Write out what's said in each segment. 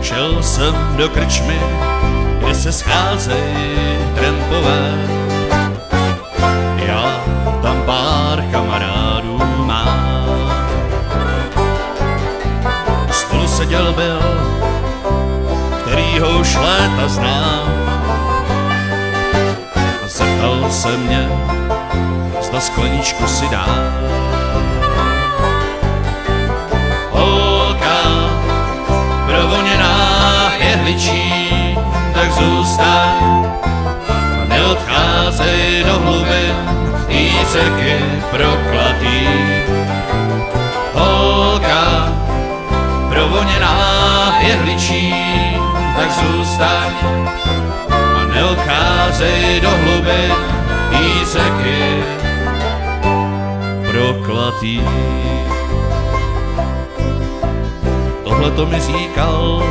Šel jsem do krčmy, kde se scházejí trampové. Já tam pár kamarádů mám. Spolu seděl byl, kterýho už léta znám. A zeptal se mě, zda skleničku si dá. Holka provoněná jehličí, tak zůstaň a neodcházej do hlubin, jí řeky proklatý. Holka provoněná jehličí, tak zůstaň a neodcházej do hlubin, jí řeky proklatý. Tohle to mi říkal,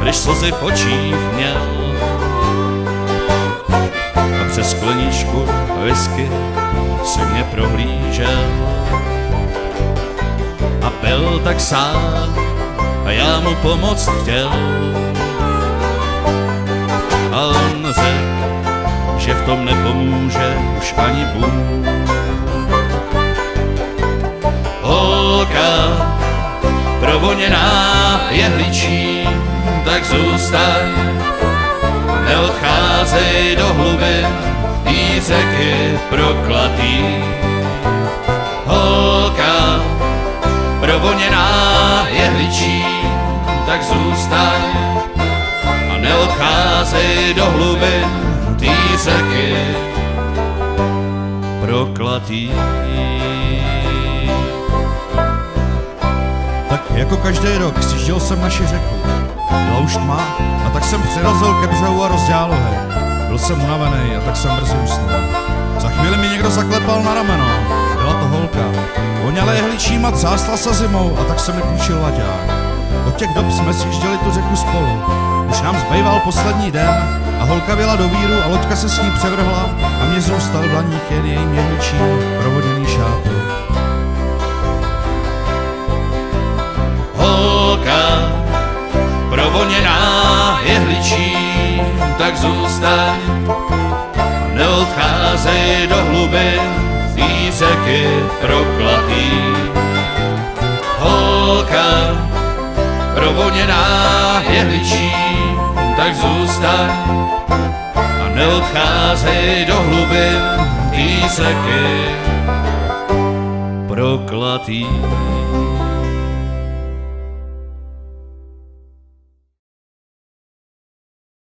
když slzy v očích měl a přes skleničku whisky si mě prohlížel. A byl tak sám a já mu pomoct chtěl. A on řekl, že v tom nepomůže už ani Bůh. Holka provoněná jehličí, tak zůstaň a neodcházej do hlubin, jí řeky proklatý. Holka provoněná jehličí, tak zůstaň a neodcházej do hlubin, tý řeky proklatý. Tak jako každý rok sjížděl jsem naši řeku. Byla už tma a tak jsem přirazil ke břehu a rozdělal hej. Byl jsem unavený a tak jsem brzy usnul. Za chvíli mi někdo zaklepal na rameno. Byla to holka. Voněla jehličím a třásla se zimou a tak jsem mi půjčil laďák. Od těch dob jsme sjížděli tu řeku spolu. Už nám zbýval poslední den a holka vyjela do víru a loďka se s ní převrhla a mě zůstal v dlaních jen jejím jehličím provoděný šátek. Holka provoněná jehličí, tak zůstaň a neodcházej do hlubin, tý řeky proklatý. Holka provoněná jehličí, tak zůstaň a neodcházej do hlubin, tý řeky proklatý.